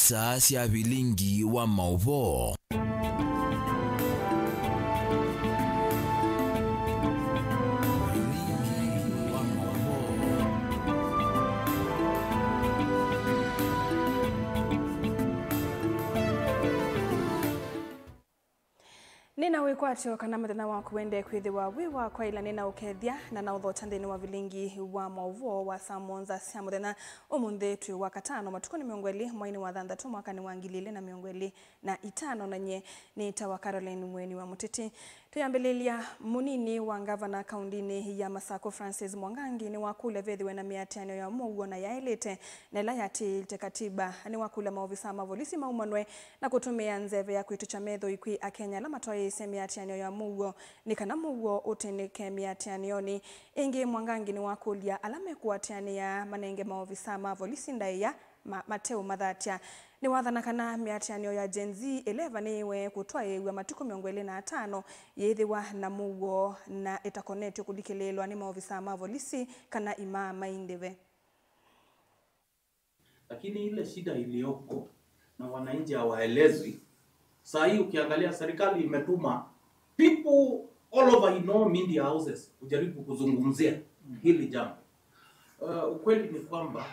isaa cia bilingi wa mauvoo. Nina wikwatio kana mathina waku wende kwithiwa wi wakwa ila nina ukethia na uthota nthini wa vilingi wa mauvuo wa samonza cia muthenya umuthi twi wa katano matuko ni miongweli mwaini wa thanthatu mwakani wa 2025 na nye ni tawa Caroline Mweni wa Muteti. Tuyambililia munini wa gavana kaundini ya Masako Francis Mwangangi ni wakule vethiwe na miatiano ya muguo na yaelete na ila yatilite katiba ni wakule maofisa mavolisi maumanwe na kutumia nzeve ya kuitucha metho ikwi akenya na matwaye ise miatiano ya muguo ni kana muguo utenike miatianioni ingi. Mwangangi ni wakulia alame kuatiania manenge maofisa mavolisi ndai ya Mateo Mathatia ni wathana kana miatianio ya Gen Z 11 niwe kutwaye wa matuko 25 yethiwa na muguo na itakonetio kulikelelwa ni maofisa mavolisi kana ima maindeve. Lakini ile shida iliyopo na wananchi hawaelezwi. Saa hii ukiangalia serikali imetuma people all over media houses kujaribu kuzungumzia hili jambo. Ukweli ni kwamba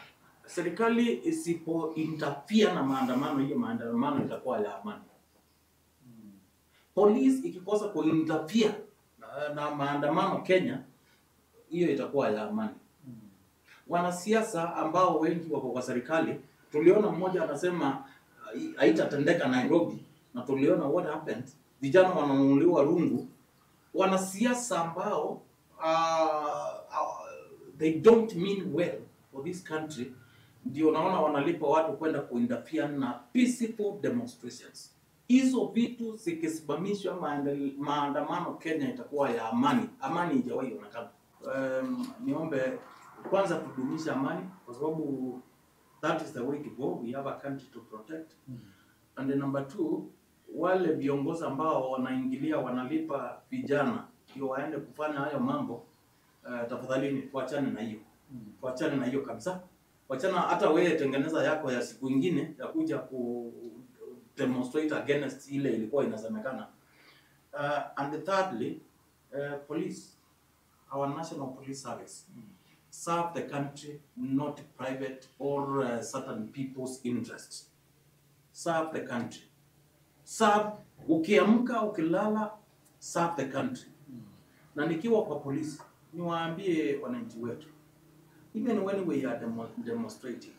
serikali isipo interfere na maandamano, hiyo maandamano itakuwa ya amani. Police ikikosa kuinterfere na maandamano Kenya, hiyo itakuwa ya amani. Wanasiasa ambao wengi wako kwa serikali, tuliona mmoja anasema haitatendeka Nairobi, na tuliona what happened. Vijana wananunuliwa rungu. Wanasiasa ambao they don't mean well for this country, ndio naona wanalipa watu kwenda kuinterfere na peaceful demonstrations. Hizo vitu zikisimamishwa, maandamano Kenya itakuwa ya amani. Amani haijawahi onekana. Niombe kwanza tudumisha amani kwa sababu that is the way to go. We have a country to protect. And then number 2, wale viongozi ambao wanaingilia wanalipa vijana ndio waende kufanya hayo mambo, tafadhali tuachane na hiyo. Tuachane na hiyo kabisa. Wachana hata wewe tengeneza yako ya siku nyingine ya kuja ku demonstrate against ile ilikuwa inasemekana. And thirdly, police, our national police service, serve the country, not private or certain people's interests. Serve the country. Serve, ukiamka ukilala, serve the country. Na nikiwa kwa polisi, niwaambie wananchi wetu, even when we are demonstrating,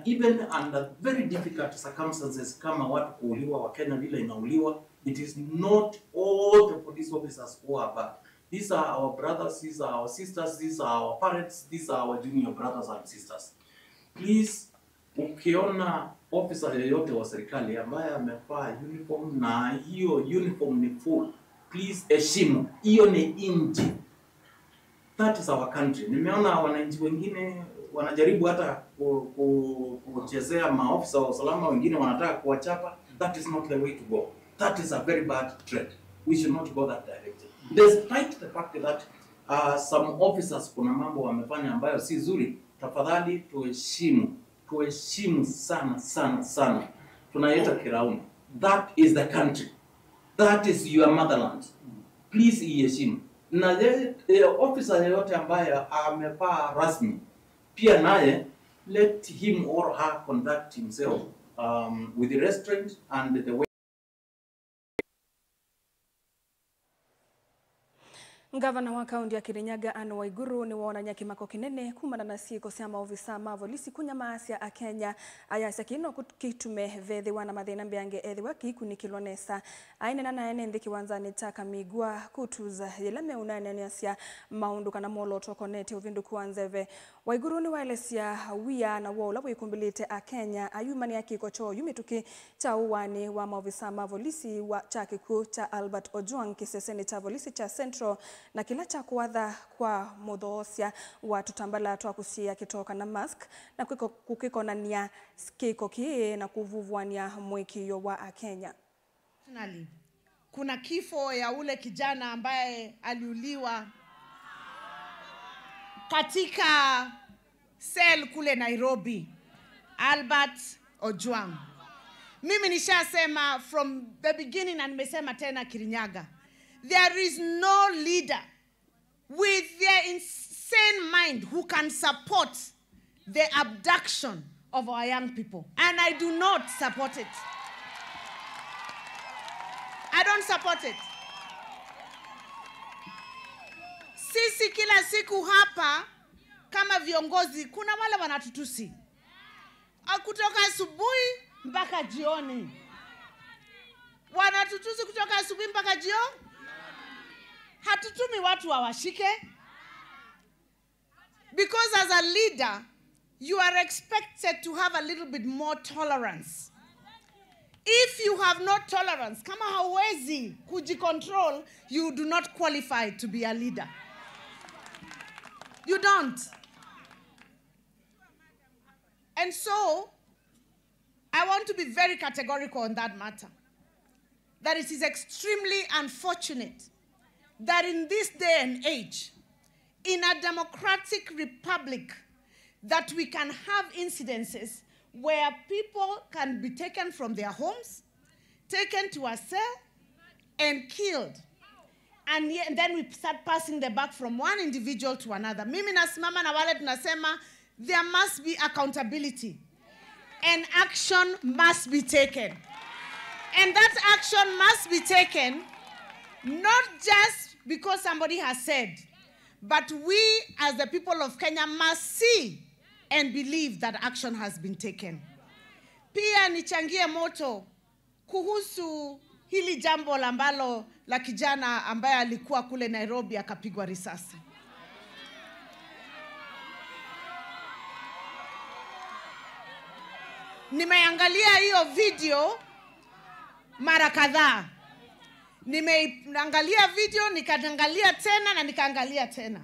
even under very difficult circumstances kama watu kuuliwa wa Kenya vile inauliwa, it is not all the police officers who are bad. These are our brothers, these are our sisters, these are our parents, these are our junior brothers and sisters. Please, ukiona officer yeyote wa serikali ambaye amevaa uniform na hiyo uniform ni full, please heshimu. Hiyo ni inji. That is our country. Nimeona wananchi wengine wanajaribu hata kuchezea maofisa wa usalama, wengine wanataka kuwachapa. That is not the way to go. That is a very bad trend. We should not go that direction. Despite the fact that some officers kuna mambo wamefanya ambayo si nzuri, tafadhali tuheshimu. Tuheshimu sana sana sana. Tunaita kirauni. That is the country. That is your motherland. Please iheshimu. Na officer yeyote ambaye amevaa rasmi, pia naye let him or her conduct himself with the restraint and the way. Gavana wa kaunti ya Kirinyaga Anne Waiguru ni waonanya kimako kinene kumana na siiko cia maofisa mavolisi kunyamasia a Kenya ayasa kino kitume vethiwa na mathina mbiange ethiwa kikunikilwa nesa aine na ene nthiki wanzani taka migwa kutuza yelame unanania cia maundu kana moloto konete uvindu kuanzeve. Waiguru ni waelesia wia na wola wikumbilite a Kenya ayumani ya kiko cho yumituki cha uwani wa maofisa mavolisi wa chakiku cha Albert Ojwang kiseseni cha volisi cha Central na kila cha kuwadha kwa mudhoosya wa tutambala twa kusia kitoka na mask na kukikonania kiko kie na kuvuvwania mwekio wa Kenya. Kuna kifo ya ule kijana ambaye aliuliwa katika cell kule Nairobi, Albert Ojwang. Mimi nishasema from the beginning na nimesema tena Kirinyaga. There is no leader with their insane mind who can support the abduction of our young people. And I do not support it. I don't support it. Sisi kila siku hapa kama viongozi kuna wale wanatutusi. Kutoka asubuhi mpaka jioni. Wanatutusi kutoka asubuhi mpaka jioni. Hatutumi watu wawashike. Because as a leader, you are expected to have a little bit more tolerance. If you have no tolerance, kama hauwezi kujicontrol, you do not qualify to be a leader. You don't. And so, I want to be very categorical on that matter. That it is extremely unfortunate that in this day and age, in a democratic republic, that we can have incidences where people can be taken from their homes, taken to a cell, and killed. And then we start passing the buck from one individual to another. Mimi nasimama na wale tunasema, there must be accountability. And action must be taken. And that action must be taken not just because somebody has said, but we as the people of Kenya must see and believe that action has been taken. Pia nichangie moto kuhusu hili jambo ambalo la kijana ambaye alikuwa kule Nairobi akapigwa risasi. Nimeangalia hiyo video mara kadhaa. Nimeangalia video, nikaangalia tena na nikaangalia tena.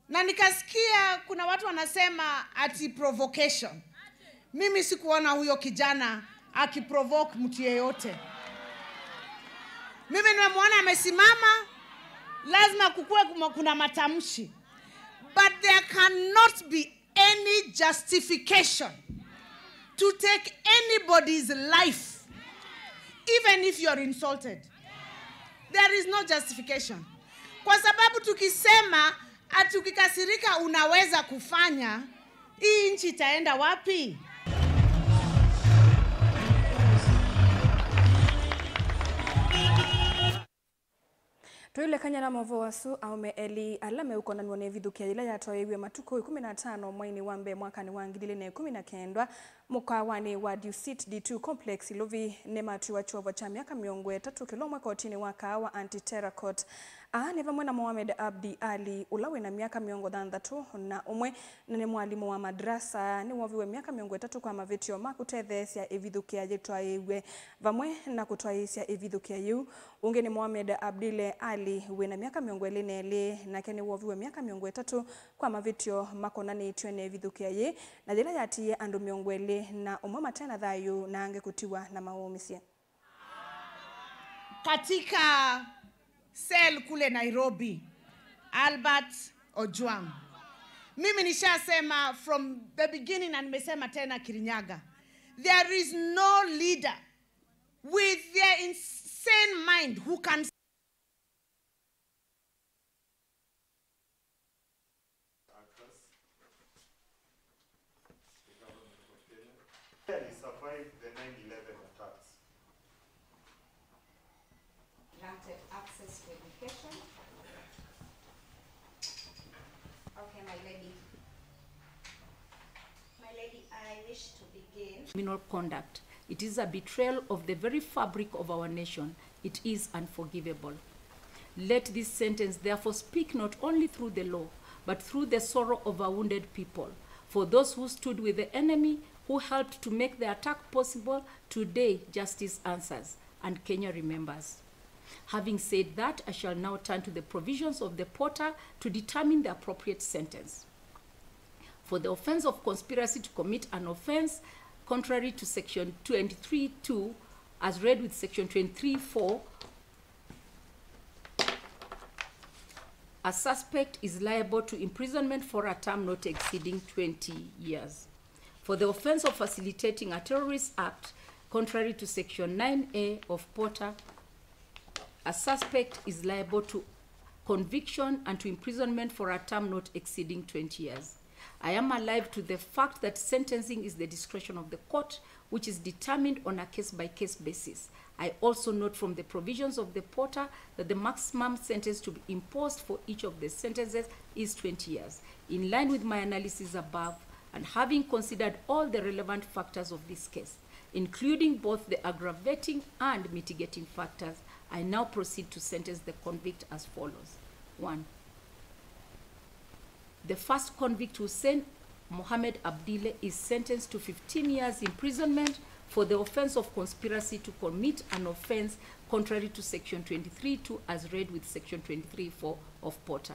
Na nikasikia kuna watu wanasema ati provocation. Mimi sikuona huyo kijana akiprovoke mtu yeyote. Mimi nimemwona amesimama, lazima kukue kuna matamshi. But there cannot be any justification to take anybody's life, even if you're insulted. There is no justification. Kwa sababu tukisema ati ukikasirika unaweza kufanya, hii nchi itaenda wapi? Tuile kanyana mavo wasu aume eli alame uko na nwane vidhukia ila ya toewe matuko 15 mwaini wambe mwaka ni wangidile ne 19 mukawani wa Dusit D2 complex ilovi nematu wa chuo cha miaka miongo 3 kilomwa kotini waka wa anti-terror court. Neva mwena Mohamed Abdi Ali ulawe na miaka miongo 3 na umwe na ni mwalimu wa madrasa ni waviwe miaka miongo 3 kwa mavitio makutethesia evidhukia yetwa yewe vamwe na kutwaisia evidhukia yu unge ni Mohamed Abdile Ali wena miaka miongo 24 na kene waviwe miaka miongo 3 kwa mavitio makonani twene evidhukia ye na jela yatiye andu miongo 2 na umama tena thayu na ange kutiwa na maumisie katika cell kule Nairobi, Albert Ojwang. Mimi nishasema from the beginning na nimesema tena Kirinyaga. There is no leader with their insane mind who can survive the 9/11 attacks. Granted access to education. Okay, my lady. My lady, I wish to begin. Criminal conduct. It is a betrayal of the very fabric of our nation. It is unforgivable. Let this sentence therefore speak not only through the law, but through the sorrow of our wounded people. For those who stood with the enemy, who helped to make the attack possible, today justice answers and Kenya remembers. Having said that, I shall now turn to the provisions of the Porter to determine the appropriate sentence. For the offense of conspiracy to commit an offense contrary to section 23(2), as read with section 23(4), a suspect is liable to imprisonment for a term not exceeding 20 years. For the offense of facilitating a terrorist act contrary to Section 9A of POTA, a suspect is liable to conviction and to imprisonment for a term not exceeding 20 years. I am alive to the fact that sentencing is the discretion of the court, which is determined on a case-by-case basis. I also note from the provisions of the POTA that the maximum sentence to be imposed for each of the sentences is 20 years. In line with my analysis above, and having considered all the relevant factors of this case, including both the aggravating and mitigating factors, I now proceed to sentence the convict as follows. 1. The first convict, Hussein Mohammed Abdile, is sentenced to 15 years imprisonment for the offense of conspiracy to commit an offense contrary to Section 23(2) as read with Section 23(4) of POTA.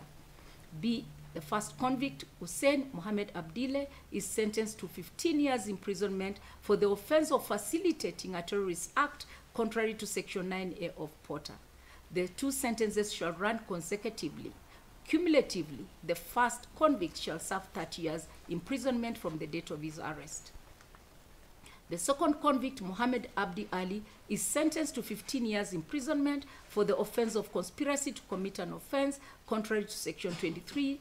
B. The first convict, Hussein Mohammed Abdile, is sentenced to 15 years imprisonment for the offense of facilitating a terrorist act contrary to Section 9A of POTA. The two sentences shall run consecutively. Cumulatively, the first convict shall serve 30 years imprisonment from the date of his arrest. The second convict, Muhammad Abdi Ali, is sentenced to 15 years imprisonment for the offense of conspiracy to commit an offense contrary to Section 23(2)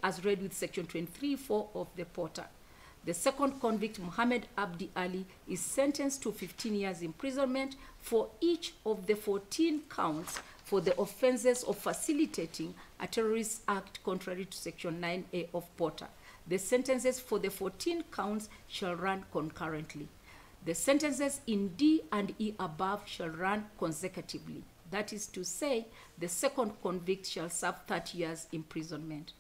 as read with Section 23(4) of the POTA. The second convict, Muhammad Abdi Ali, is sentenced to 15 years imprisonment for each of the 14 counts for the offenses of facilitating a terrorist act contrary to Section 9A of POTA. The sentences for the 14 counts shall run concurrently. The sentences in D and E above shall run consecutively. That is to say, the second convict shall serve 30 years imprisonment.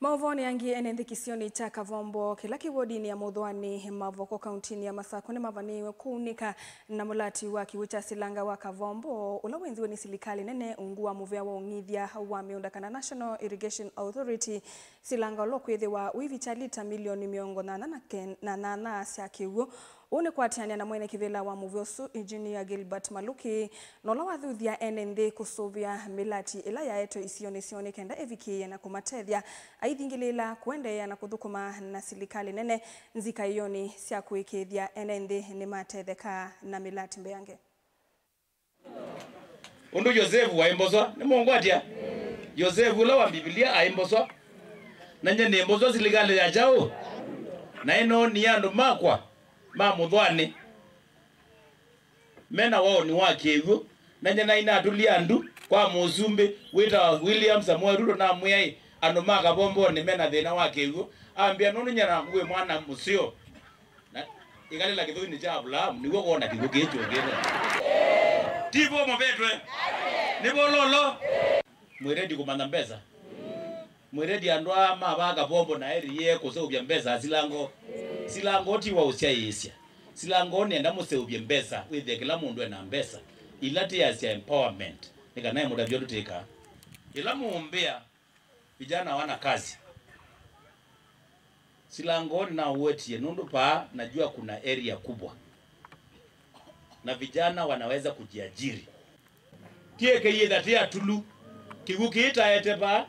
Mauvoni yangi enende kisioni cha Kavombo kila kiwodini ya Muthwani Mavoko kauntini ya Masakune mavaniwe kuunika na mulati wa kiwicha silanga wa Kavombo ula wenziwe ni silikali nene ungua muvea wa ungithia wa miundakana National Irrigation Authority silanga lokwithe wa uivicha lita milioni miongo na nana sia kiwu une kwatiania na mwene kivela wa muviosu Engineer Gilbert Maluki nola wathuthia enende kusuvia milati ila yaeto isioni kenda eviki na kumatethia aithingilila kuendeea na kuthukuma na silikali nene nzika ioni sia kuikithia enende ni matetheka na milati mbeange. Undu Yosefu wa imboswa ni Mungu atia. Yosefu la wa Biblia aimboswa na nye imboswa silikali ya jao na ino ni andu makwa ma Muthwani mena wao ni wakeguo na nyana ina atulia andu kwa musumbi wita William Samuel Ruto na muyai andu maka bombo ni mena thina wakeguo ambia nunu nyana ngwe mwana musio na ikalila kithuini cha Abraham nigo kuona kigo kicho ngene tipo mabetwe nibo lolo mwiredi kumana mbeza mwiredi andwa mabaka bombo na eriye kuseubya mbeza silango ti wa usia yesya silango nenda museubye mbeza withe kila mundu ena mbeza ilati ya empowerment nika naye muda vyote teka ila muumbea vijana wana kazi silango na uwetie nundu pa najua kuna area kubwa na vijana wanaweza kujiajiri tieke yeda tia tulu kigukiita eteba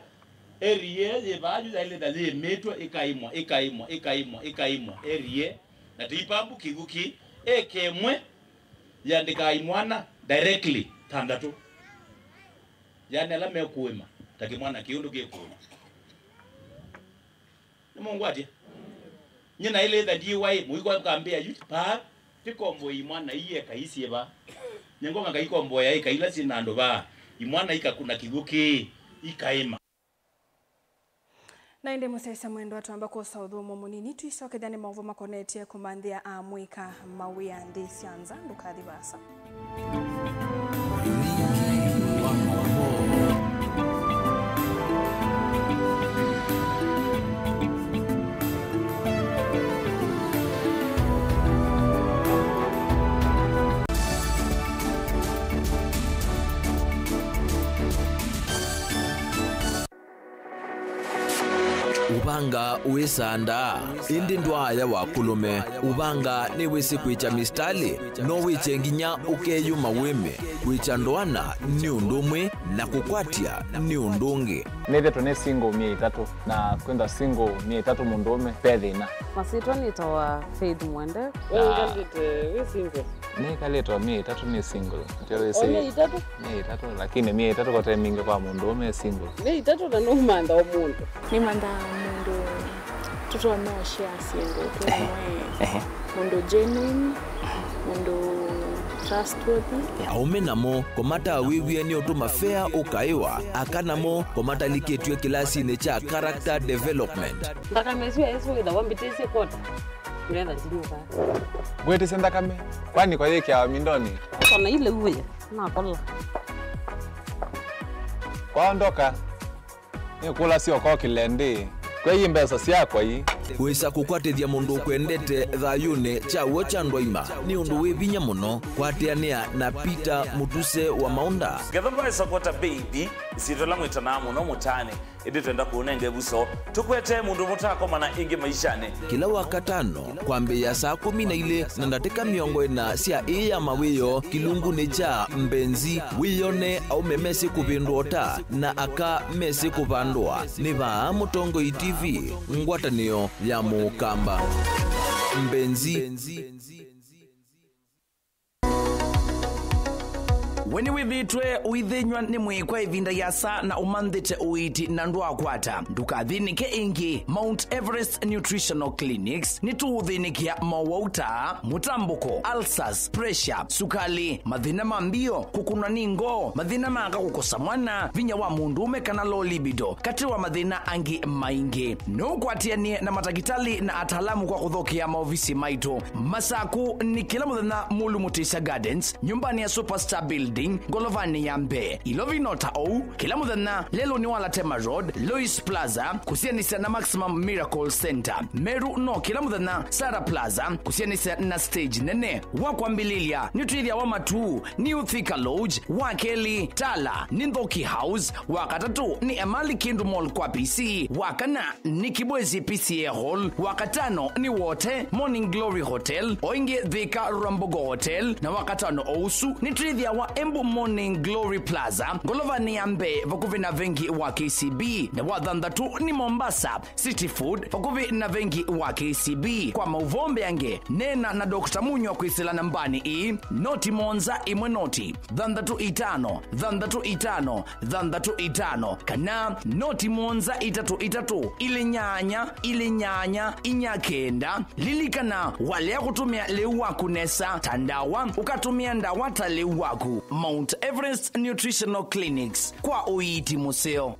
area yebaju zaile dali metwa ikaimwa area na tipambu kiguki ekemwe yandika imwana directly tandatu yani ala mekuima takimwana kiundu gekuna ni Mungu atia nyina ile da DY muiko kambia yu pa tikombo imwana iye kaisi ba nyengo ngaka ikombo ya ikaila sinando ba imwana ikakuna kiguki ikaima na inde musesa mwendo watu ambako saudhumo munini tuisoke dhani maovu makonetie kumandia amwika mawia ndi sianza ndukadhi basa. ubanga uisanda indi ndwaya wakulume ubanga ni wisi kwicha mistali no wiche nginya ukeyuma wime kwicha ndwana ni undumwe na kukwatia ni undungi nithe tune single 300 na kwenda single 300 mundume pethina masitwa nitawa Faith Mwende we single ni kaleto 300 ni single ndio wese 300 lakini 300 kwa time mingi kwa mundume single 300 na no manda omuntu ni manda mundu tuto no share single mundu genuine mundu trustworthy aume namo komata wiwie ni otuma fair ukaiwa akanamo komata liketwe kilasi ne cha character development ndaka meswe eso ida wambitese kota nenda zinuka gwete senda kame kwani kwa yake ya mindoni kana ile uwe na kola kwaondoka ni kula sio kwa kilende kwa hii mbesa si yako hii wisa kukwatithia mundu kwendete thayune cha wocha ndwaima ni undu wivinya muno kwatiania na Peter Mutuse wa Maunda gethomba isokota baby isitola mwitana muno mutane indi twenda kuunenge buso tukwete mundu mutako mana ingi maishane kila wakatano kwambia saa 12 na ndatika miongo ina cia iya mawiyo kilungu ni cha mbenzi wiyone au memesi kupindota na aka mesi kupandwa ni vaa Mutongo TV ngwatanio ya Mukamba mbenzi Weni withitwe uithinywa ni mwikwa ivinda yasa na umanthite uiti na ndwakwata ndukathinike ingi Mount Everest Nutritional Clinics ni tuuthinikia mawauta mutambuko ulcers pressure sukali mathina mambio kukuna ningo mathina manga kukosa mwana vinya wa mundume kana low libido kati wa mathina angi maingi no kwatianie na matagitali na ataalamu kwa kuthokia maofisi maitu masaku ni kila muthenya Mulu Mutisha Gardens nyumbani ya Superstar Building Golovani Yambe Ilovinota au kila muthenya lelo ni wala Tema Road Lois Plaza kusianisa na Maximum Miracle Center Meru no kila muthenya Sara Plaza kusianisa na stage nene wakwambililia nitwithia wa matu New Thika Lodge Wakeli Tala Nindhoki House wakatatu ni Emali Kindu Mall kwa PC wakana ni Kibwezi PCA Hall wakatano ni Wote Morning Glory Hotel oinge Thika Rambogo Hotel na wakatano ousu nitwithia wa Embu Morning Glory Plaza Golovani Yambe vakuvi na vengi wa KCB na wathandatu ni Mombasa City Food vakuvi na vengi wa KCB kwa mauvombe yange nena na Dr. Munyo kwisila nambani i noti monza imwe noti thandatu itano kana noti monza itatu ile nyanya inyakenda lilikana wale ya kutumia leu waku nesa tandawa ukatumia ndawa ta leu waku Mount Everest Nutritional Clinics kwa uiti museo.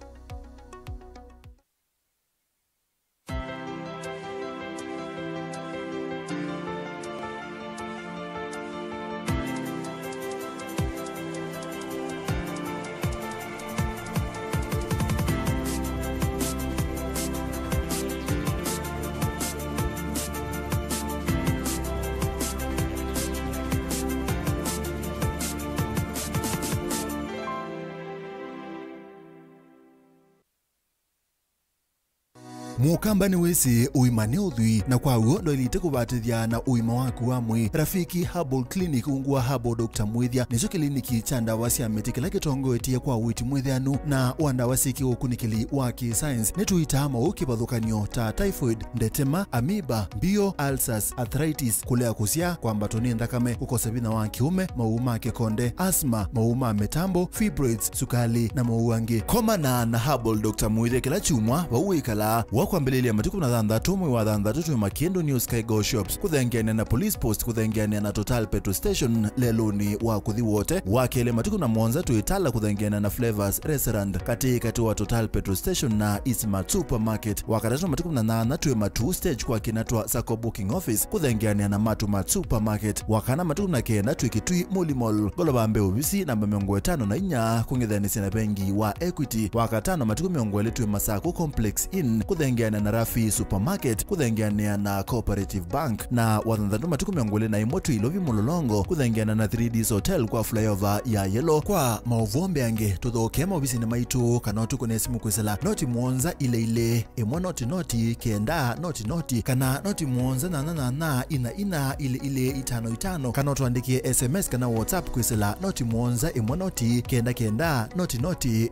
Mukamba ni wese uimane udhui na kwa uo ndo ilite kubatithia na uima waku wa mwi Rafiki Herbal Clinic ungua Herbal Dr. Mwithia nicho kliniki cha ndawa cia miti kila kitongoetie kwa uiti mwithianu na wandawa siki ukunikili wa science netuita mau kibathukanio ta typhoid ndetema amoeba bio ulcers arthritis kulea kusia kwamba toni ndakame kukosa bina wa kiume mauma kekonde asthma mauma metambo fibroids sukali na mauangi komana na Herbal Dr. Mwithia kila chumwa wauikala kwambelelia matuku na thandatu mwe wa thandatu twe Makendo New Sky Go Shops kuthengiana na police post kuthengiana na Total Petrol Station leloni wa kuthi wote wakele matuku na Mwanza tuitala kuthengiana na Flavors Restaurant kati wa Total Petrol Station na Ismart Supermarket wakatatu matuku na nana twe Matu Stage kwa kinatwa Sako Booking Office kuthengiana na Matu Supermarket wakana matuku na kena twe Kitui Mall Mall Golobambe ubisi namba 54 kungithanisi na bengi wa Equity wakatano matuku 2 twe Masako Complex Inn kuthengiana kuthengeana na Rafi Supermarket, kuthengeana na Cooperative Bank, na wathandatu matuku miongole na imotu ilovi mulolongo kuthengeana na 3Ds Hotel kwa flyover ya Yellow. Kwa mauvombe ange tuthoke maobisi na maitu kana tukone simu kwisela noti muonza ile emwa noti kenda noti kana noti muonza na ina ile 55 kana tuandikie SMS kana WhatsApp kwisela noti muonza emwa noti kenda noti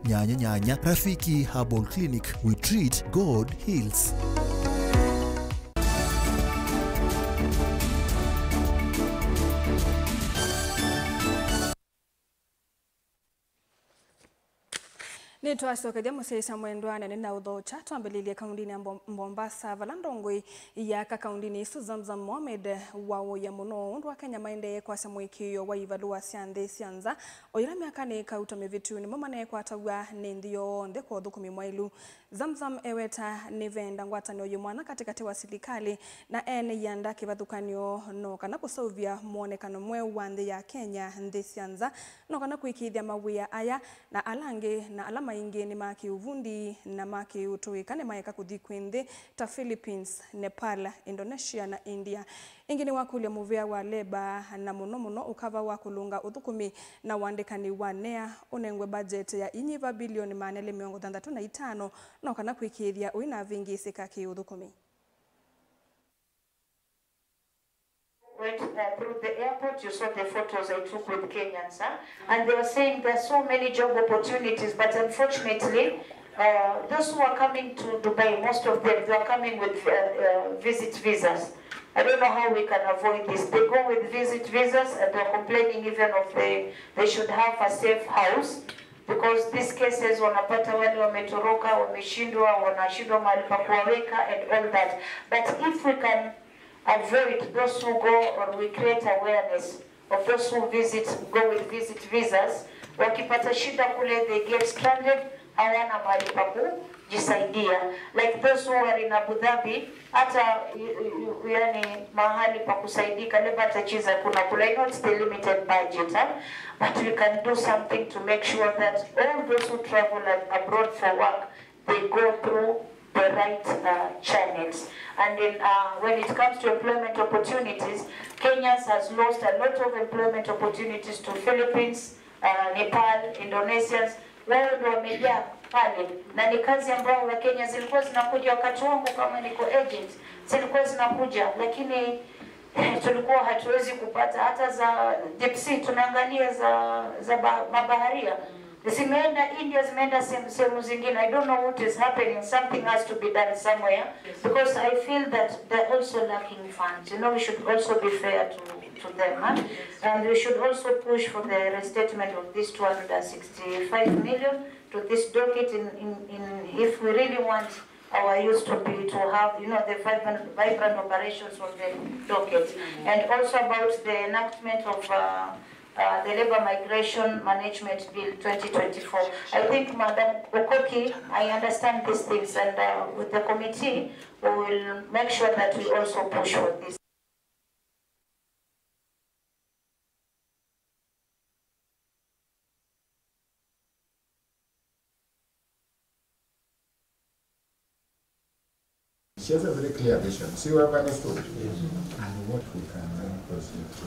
nyanya. Rafiki Herbal Clinic, we treat, God heals. Nitwacokeria musesa mwendwane na uthocha twambĩrĩrie kaunti-inĩ ya Mombasa valandongoi ya kaunti-inĩ isu Zamzam Mohamed wawoya muno undu wa Kenya maende kwa samwikio wa ivalua cianthi cianza oyira miakani kauta mivitu ni momane kwa tawa ni ndio ndhe kwa thukumi mwailu. Zamzam eweta ni venda ngwatanio yumwana katikati wa serikali na ene yanda kivathukanio no kana kusovia muonekano mwe wa nthi ya Kenya nthi cianza no kana kuikithia mawia aya na alange na alama ingi ni maki uvundi na maki utuikane maeka kuthi kwinthi ta Philippines, Nepal, Indonesia na India. Ingini wakulia muvia wa leba na muno ukava wa kulunga uthukumi na wandikani wa NEA unengwe budget ya inyiva bilioni 465 na kana kuikithia uina vingi sikaki uthukumi. Went through the airport, you saw the photos I took with Kenyans, and they were saying there are so many job opportunities, but unfortunately, those who are coming to Dubai, most of them, they are coming with visit visas. I don't know how we can avoid this. They go with visit visas and they're complaining even of they should have a safe house, because these cases wanapata wale wametoroka, wameshindwa, wanashindwa mahali pa kuwaweka and all that. But if we can avoid those who go, or we create awareness of those who go with visit visas, wakipata shida kule, they get stranded, hawana mahali pa kujisaidia. Like those who are in Abu Dhabi, hata yani mahali pa kusaidika lebata chiza kuna kula. I know it's the limited budget, but we can do something to make sure that all those who travel abroad for work, they go through the right channels. And then when it comes to employment opportunities, Kenya has lost a lot of employment opportunities to Philippines, Nepal, Indonesians. Wao ndio wamejaa pale, na ni kazi ambayo Wakenya zilikuwa zinakuja wakati wangu kama niko agent, zilikuwa zinakuja, lakini tulikuwa hatuwezi kupata hata za deep sea, tunaangalia za mabaharia. Zimeenda India, zimeenda sehemu zingine. I don't know what is happening. Something has to be done somewhere, because I feel that they're also lacking funds. You know, we should also be fair to them, and we should also push for the restatement of this 265 million to this docket if we really want our youth to have, you know, the vibrant operations of the docket. And also about the enactment of the Labor Migration Management Bill 2024. I think, Madam Okoki, I understand these things, and with the committee, we will make sure that we also push for this. She has a very clear vision. So you have understood and what we can proceed to.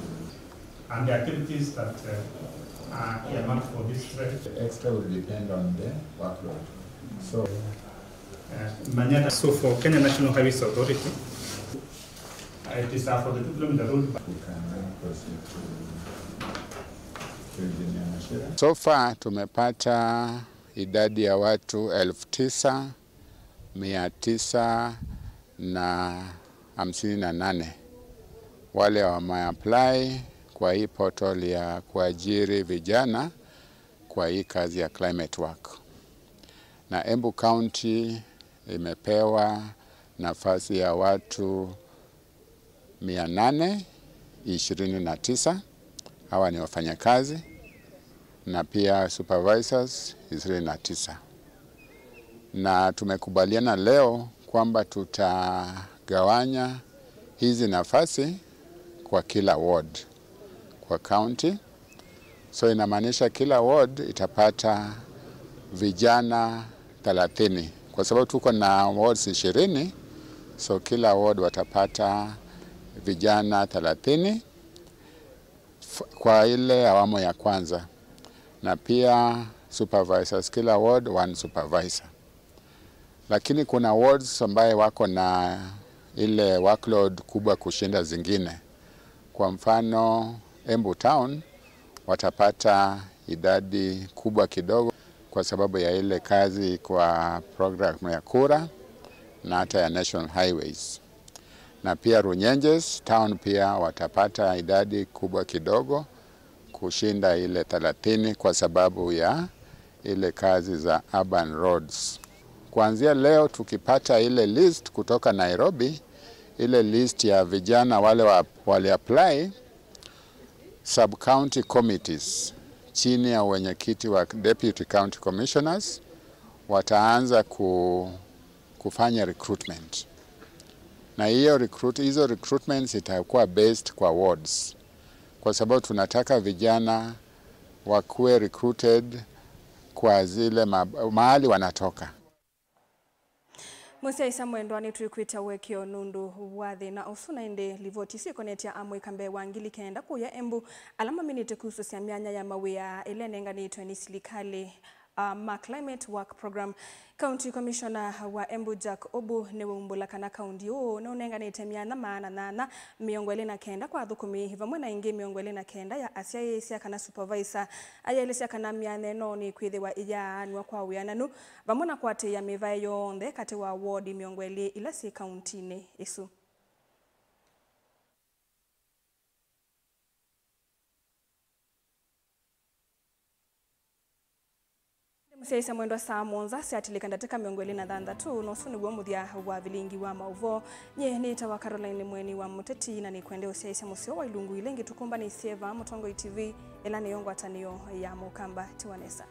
And the activities that are earmarked for this trade? The extra will depend on the workload. So, so for Kenya National Highways Authority, it is for the 2-kilometer road. We can proceed to engineer Mashira. So far tumepata idadi ya watu 9,958 wale wameapply kwa hii portal ya kuajiri vijana kwa hii kazi ya climate work. Na Embu County imepewa nafasi ya watu 829. Hawa ni wafanyakazi na pia supervisors 29. Na tumekubaliana leo kwamba tutagawanya hizi nafasi kwa kila ward kwa county. So inamaanisha kila ward itapata vijana 30 kwa kwa sababu tuko na wards 20, so kila ward watapata vijana 30 kwa ile awamu ya kwanza, na pia supervisors, kila ward 1 supervisor. Lakini kuna wards ambaye wako na ile workload kubwa kushinda zingine. Kwa mfano Embu Town watapata idadi kubwa kidogo kwa sababu ya ile kazi kwa program ya kura na hata ya National Highways. Na pia Runyenjes Town pia watapata idadi kubwa kidogo kushinda ile 30 kwa sababu ya ile kazi za urban roads. Kuanzia leo tukipata ile list kutoka Nairobi, ile list ya vijana wale apply, sub-county committees chini ya wenyekiti wa deputy county commissioners wataanza kufanya recruitment. Na hizo recruitments itakuwa based kwa wards, kwa sababu tunataka vijana wakuwe recruited kwa zile mahali wanatoka. Musia isa mwendo ni tuikuita wekio nundu wathi na usuna inde livoti sikonetia amwe kambe wangili kenda kuya Embu alama minite kuhusu sia mianya ya mawia ilenenga ni itweni silikali ma climate work program. County Commissioner wa Embu Jack Obu newe umbula kana kaundi uo na unenga ni temiana maana nana miongo elena kenda kwa dhukumi hiva mwena ingi miongo elena kenda ya asia yesia kana supervisor aya ilisia kana miane no ni kwithe wa iya anwa kwa uyananu vamona kwate ya mivae yonde kate wa ward miongo eli ilasi county ne isu. Musia mwendo saa monza siatilika ndateka miongo elena dhanda tu no suni muthia wa vilingi wa mauvo nye nita wa Caroline Mweni wa Muteti na ni kwende usia musio wa ilungu ilengi tukumba ni Sieva Mutongo TV elani yongo atanio ya Mukamba Tiwanesa.